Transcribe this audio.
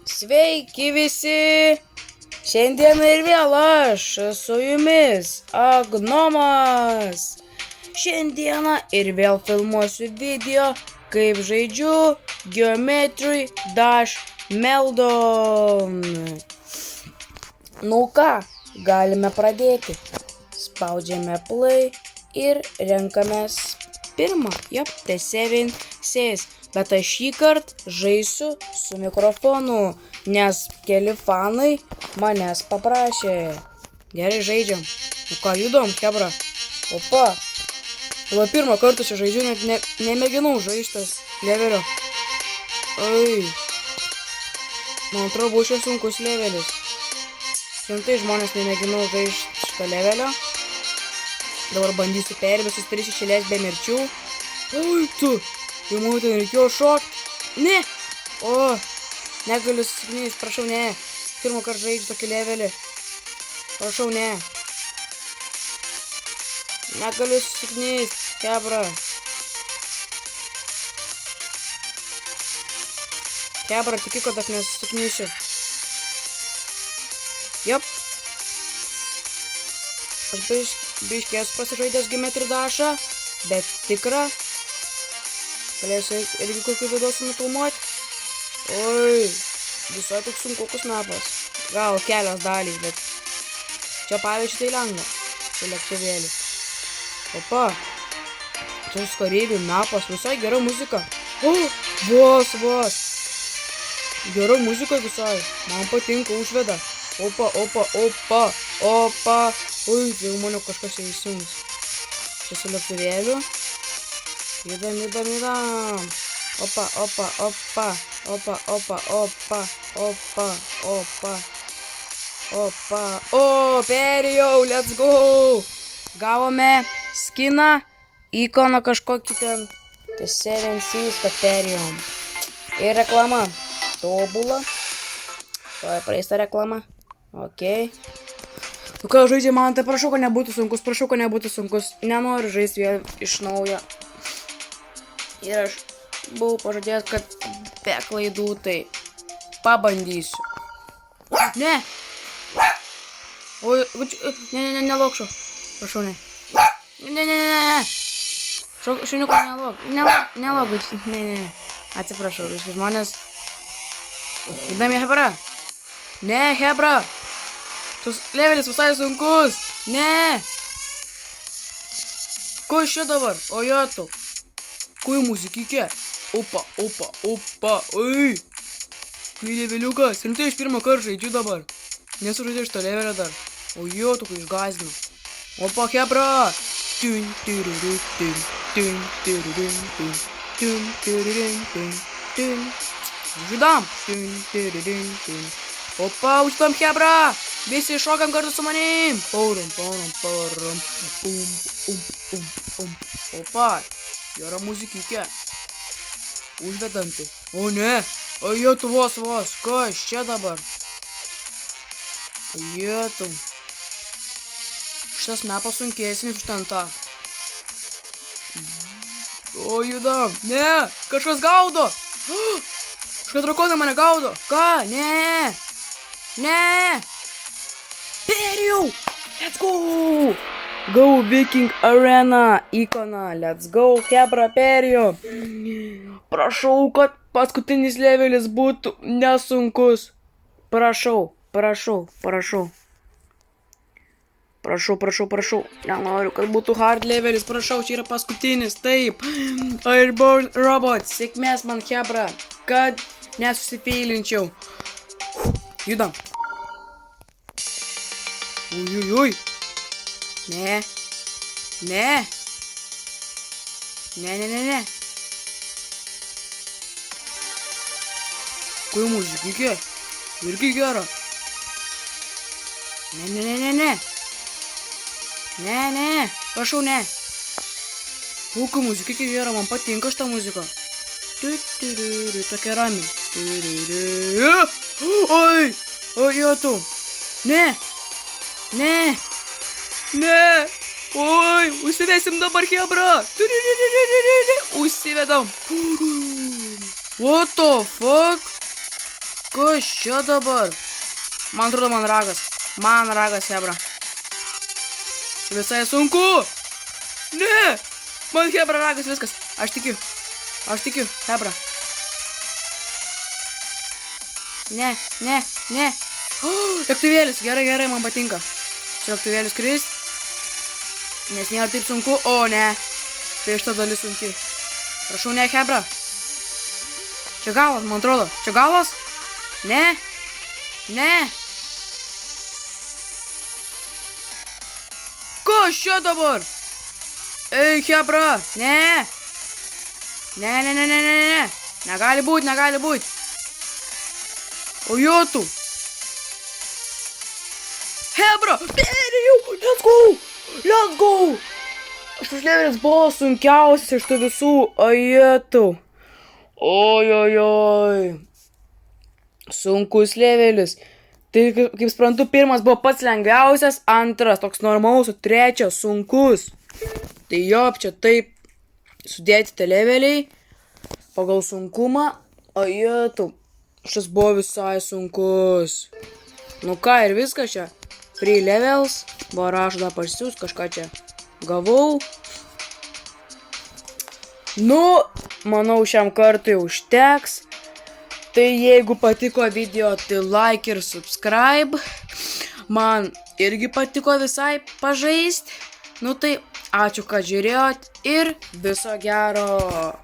Sveiki visi! Šiandien ir vėl aš su jumis, Agnomas. Šiandieną ir vėl filmuosiu video, kaip žaidžiu Geometry Dash Meldon. Nu ką, galime pradėti. Spaudžiame play ir renkamės pirmą. Jop, T7 sės. Bet aš šį kartą žaisiu su mikrofonu, nes keli fanai manęs paprašė. Gerai, žaidžiam. Nu ką, judom, chebra. Opa. Va pirmą kartą čia žaidžiu, net nemėginau žaistas levelio. Ai. Man atrodo, buvo šio sunkus levelis. Šimtai žmonės nemėginau žaisti šitą levelio. Dabar bandysiu per visus 3 išėlės be mirčių. Oi, tu. Jau man ten reikėjo šokti. Ne. O, negaliu susiknyst, prašau, ne. Pirmą kartą žaidžiu tokį levelį. Prašau, ne. Negaliu susiknyst, chebra. Chebra, tiki, kad aš nesusiknysiu. Jop. Aš biškį esu pasižaidęs Geometry Dashą, bet tikra. Galėsiu irgi kokių videosų nufilmuoti. Oi, visai toks sunkukus mapas. Gal kelios dalys, bet čia pavyzdžiui tai lengva. Čia lėktuvėlį. Opa. Čia kareivių mapas, visai gera muzika. O, vos. Gera muzika visai. Man patinka, užveda. Opa. Ui, tai jau manau kažkas jau įsijungs. Čia su lėktuvėliu. Judam. Opa. O, perėjau, let's go. Gavome skiną, ikoną kažkokį ten. Tai 7Cs, kad perėjom. Ir reklama. Tobula. To praeista reklama. Ok. Tu ką žaidžiai man, tai prašau, kad nebūtų sunkus. Nenoriu žaisti vėl iš naujo. Ir aš buvau pažadėjęs, kad be klaidų, tai pabandysiu. Ne! Oi, nelokšau. Prašau, ne. Ne. Šuniuko nelok. Ne. Atsiprašau, visi žmonės. Įdami, hebra. Ne, hebra. Tas levelis visai sunkus. Ne. Ko iš čia dabar? O jotu. Kuo muzikikė? Opa. Oi. Kai leveliukas. Rimtai iš pirmą kartą žaidžiu dabar. Nesu žaidžiu šitą levelę dar. O jo, tu kai išgąsdino. Opa, hebra. Žudam. Opa, užtam hebra. Visi šokam kartu su manim. Param. Opa. Gera muzikikė. Užvedanti. O ne. O jėtų vos. Kas čia dabar? Jėtų. Šitas mapas sunkesnis už ten tą. O judam. Ne. Kažkas gaudo. Kažkas drakonai mane gaudo. Ką? Ne. Perėjau. Let's go. Go Viking Arena ikona, let's go, hebra, perėjom. Prašau, kad paskutinis levelis būtų nesunkus. Prašau. Nenoriu, kad būtų hard levelis, prašau, čia yra paskutinis, taip. Airborne Robot, sėkmės man, hebra, kad nesusifeilinčiau. Judam. Ui. Ne. Kuo muzikikė? Irgi gera. Ne. Prašau, ne. Kuo muzikikė gera, man patinka šitą muziką. Tokia rami. Oi, jotu. Ne. Oi, užsivesim dabar, hebra. Užsivedam. What the fuck? Kas čia dabar? Man atrodo, man ragas. Man ragas, hebra. Visai sunku. Ne. Man hebra ragas viskas. Aš tikiu. Hebra. Ne. Lėktuvėlis. Gerai, man patinka. Čia lėktuvėlis krist. Nes nėra taip sunku. O, ne. Tai šita dalis sunki. Prašau, ne, hebra. Čia galas, man atrodo. Čia galas? Ne. Kas čia dabar? Ei, hebra. Ne. Negali būt. O jotų. Hebra. Perėjau. Let's go. Šitas levelis buvo sunkiausias iš tų visų. Ajetų. Oi. Sunkus levelis. Tai, kaip suprantu, pirmas buvo pats lengviausias, antras toks normalus, o trečias sunkus. Tai jop, čia taip sudėti tie leveliai pagal sunkumą. Ajetų. Šis buvo visai sunkus. Nu ką, ir viskas čia. Free levels. Buvo rašo dar pasiūs, kažką čia gavau. Nu, manau, šiam kartui užteks. Tai jeigu patiko video, tai like ir subscribe. Man irgi patiko visai pažaist. Nu tai ačiū, kad žiūrėjot ir viso gero.